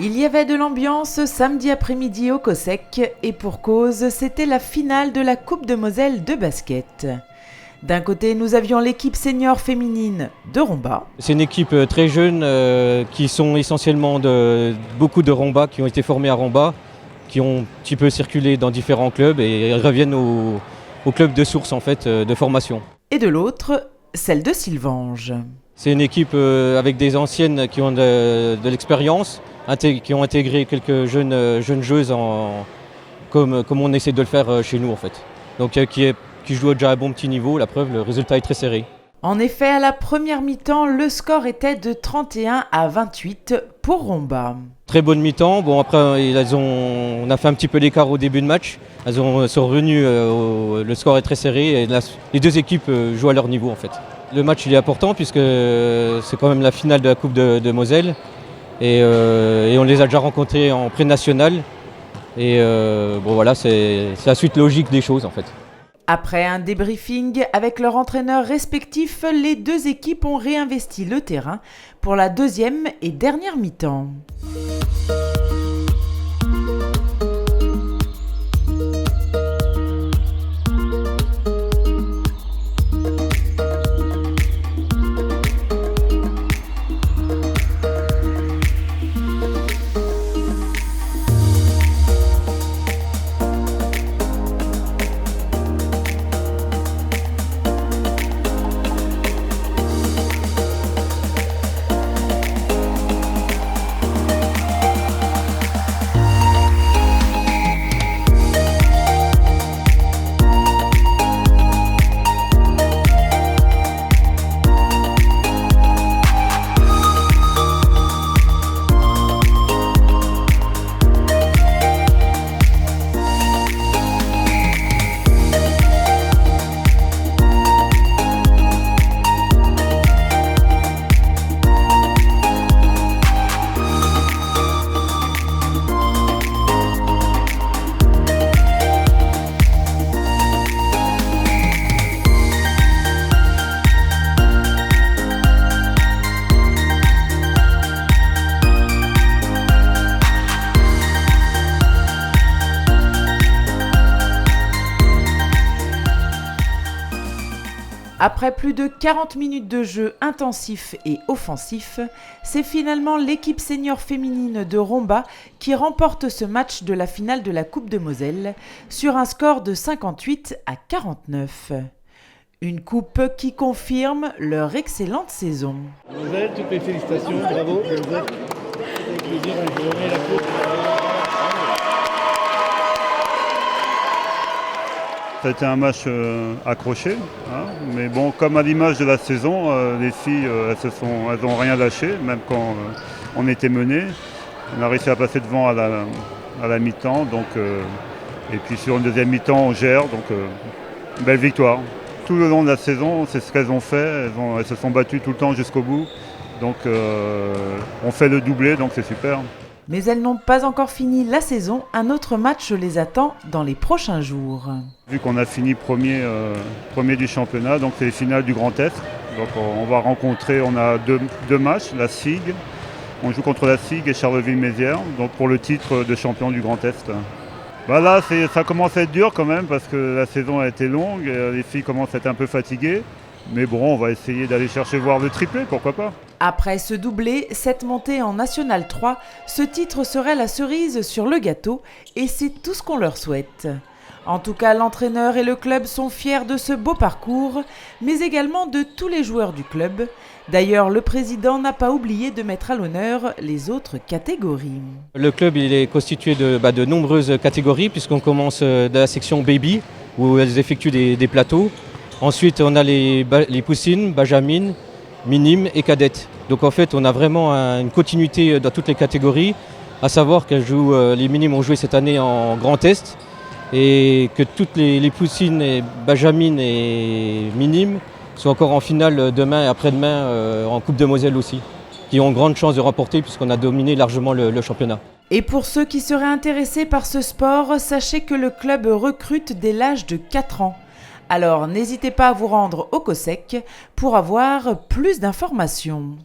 Il y avait de l'ambiance samedi après-midi au Cossec et pour cause, c'était la finale de la Coupe de Moselle de basket. D'un côté, nous avions l'équipe senior féminine de Romba. C'est une équipe très jeune qui sont essentiellement beaucoup de Romba qui ont été formés à Romba, qui ont un petit peu circulé dans différents clubs et reviennent au club de source en fait, de formation. Et de l'autre, celle de Sylvange. C'est une équipe avec des anciennes qui ont de l'expérience, qui ont intégré quelques jeunes joueuses comme on essaie de le faire chez nous en fait. Donc qui joue déjà à un bon petit niveau, la preuve, le résultat est très serré. En effet, à la première mi-temps, le score était de 31-28 pour Romba. Très bonne mi-temps. Bon, après, on a fait un petit peu l'écart au début de match. Elles sont revenues, le score est très serré et les deux équipes jouent à leur niveau en fait. Le match il est important puisque c'est quand même la finale de la Coupe de Moselle et on les a déjà rencontrés en pré-national. Et bon voilà, c'est la suite logique des choses en fait. Après un débriefing avec leurs entraîneurs respectifs, les deux équipes ont réinvesti le terrain pour la deuxième et dernière mi-temps. Après plus de 40 minutes de jeu intensif et offensif, c'est finalement l'équipe senior féminine de Romba qui remporte ce match de la finale de la Coupe de Moselle sur un score de 58-49. Une coupe qui confirme leur excellente saison. Moselle, toutes mes félicitations, bravo. Avec plaisir, on vous remet la coupe. Ça a été un match accroché, hein, mais bon, comme à l'image de la saison, les filles, elles n'ont rien lâché, même quand on était mené. On a réussi à passer devant à la mi-temps, et puis sur une deuxième mi-temps, on gère, donc belle victoire. Tout le long de la saison, c'est ce qu'elles ont fait, elles se sont battues tout le temps jusqu'au bout, donc on fait le doublé, donc c'est super. Mais elles n'ont pas encore fini la saison, un autre match les attend dans les prochains jours. Vu qu'on a fini premier du championnat, donc c'est les finales du Grand Est. Donc on a deux matchs, la SIG, on joue contre la SIG et Charleville-Mézières, donc pour le titre de champion du Grand Est. Bah là, ça commence à être dur quand même parce que la saison a été longue, et les filles commencent à être un peu fatiguées. Mais bon, on va essayer d'aller chercher voir le triplé, pourquoi pas. Après ce doublé, cette montée en National 3, ce titre serait la cerise sur le gâteau et c'est tout ce qu'on leur souhaite. En tout cas, l'entraîneur et le club sont fiers de ce beau parcours, mais également de tous les joueurs du club. D'ailleurs, le président n'a pas oublié de mettre à l'honneur les autres catégories. Le club il est constitué de nombreuses catégories puisqu'on commence de la section baby où elles effectuent des plateaux. Ensuite, on a les poussines, benjamines, minimes et cadettes. Donc en fait, on a vraiment une continuité dans toutes les catégories, à savoir que les minimes ont joué cette année en Grand Est et que toutes les poussines, et benjamines et minimes sont encore en finale demain et après-demain en Coupe de Moselle aussi, qui ont grande chance de remporter puisqu'on a dominé largement le championnat. Et pour ceux qui seraient intéressés par ce sport, sachez que le club recrute dès l'âge de 4 ans. Alors n'hésitez pas à vous rendre au Cossec pour avoir plus d'informations.